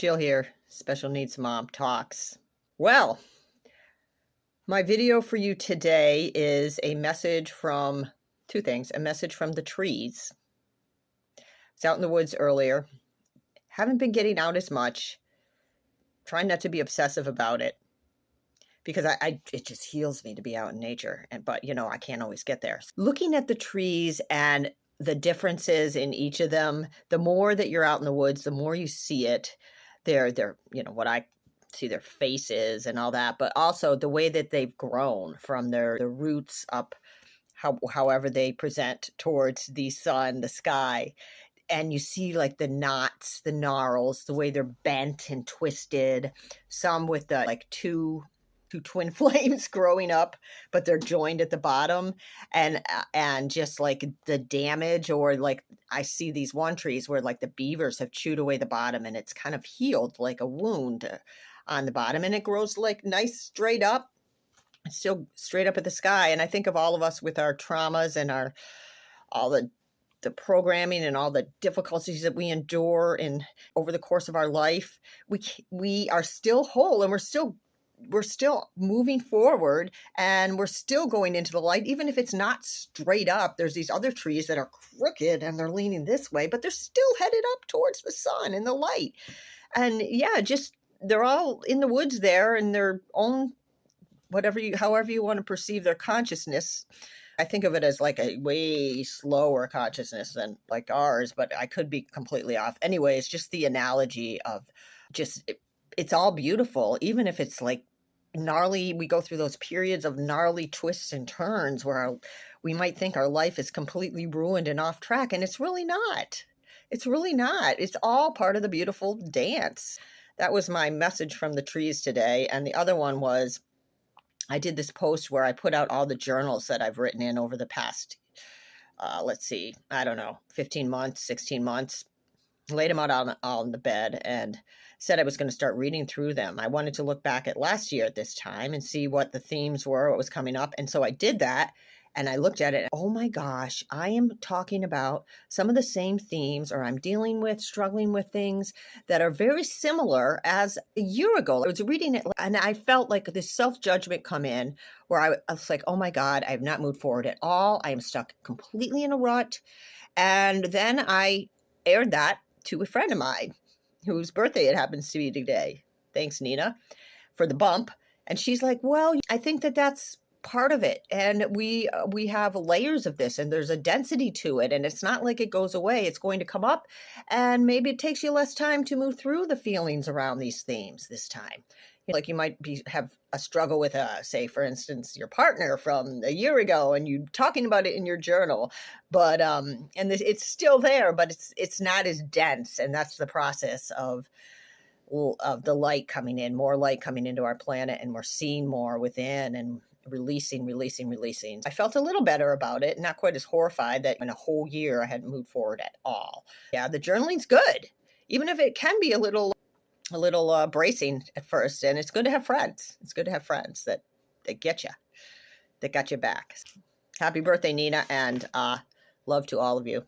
Jill here, Special Needs Mom Talks. Well, my video for you today is a message from two things. A message from the trees. I was out in the woods earlier. Haven't been getting out as much. Trying not to be obsessive about it because it just heals me to be out in nature. But I can't always get there. Looking at the trees and the differences in each of them, the more that you're out in the woods, the more you see it. They're what I see their faces and all that, but also the way that they've grown from their roots up, however they present towards the sun, the sky. And you see like the knots, the gnarls, the way they're bent and twisted, some with the like two twin flames growing up, but they're joined at the bottom, and just like the damage, or like I see these one trees where like the beavers have chewed away the bottom and it's kind of healed like a wound on the bottom, and it grows like nice straight up, still straight up at the sky. And I think of all of us with our traumas and all the programming and all the difficulties that we endure over the course of our life. We are still whole, and we're still moving forward, and we're still going into the light, even if it's not straight up. There's these other trees that are crooked and they're leaning this way, but they're still headed up towards the sun and the light. And yeah, just they're all in the woods there in their own, however you want to perceive their consciousness. I think of it as like a way slower consciousness than like ours, but I could be completely off. Anyway, it's just the analogy of just it's all beautiful, even if it's like gnarly. We go through those periods of gnarly twists and turns where we might think our life is completely ruined and off track, and it's really not. It's really not. It's all part of the beautiful dance. That was my message from the trees today. And the other one was, I did this post where I put out all the journals that I've written in over the past, 15 months, 16 months. Laid them out on the bed and said I was going to start reading through them. I wanted to look back at last year at this time and see what the themes were, what was coming up. And so I did that, and I looked at it. Oh my gosh, I am talking about some of the same themes, or I'm struggling with things that are very similar as a year ago. I was reading it and I felt like this self-judgment come in where I was like, oh my God, I have not moved forward at all. I am stuck completely in a rut. And then I aired that to a friend of mine whose birthday it happens to be today. Thanks, Nina, for the bump. And she's like, well, I think that's part of it. And we have layers of this, and there's a density to it. And it's not like it goes away. It's going to come up, and maybe it takes you less time to move through the feelings around these themes this time. Like you might have a struggle with, say, for instance, your partner from a year ago, and you talking about it in your journal, but it's still there, but it's not as dense, and that's the process of the light coming in, more light coming into our planet, and we're seeing more within and releasing. I felt a little better about it, not quite as horrified that in a whole year I hadn't moved forward at all. Yeah, the journaling's good, even if it can be a little bracing at first, and it's good to have friends. It's good to have friends that get you, that got your back. Happy birthday, Nina, and love to all of you.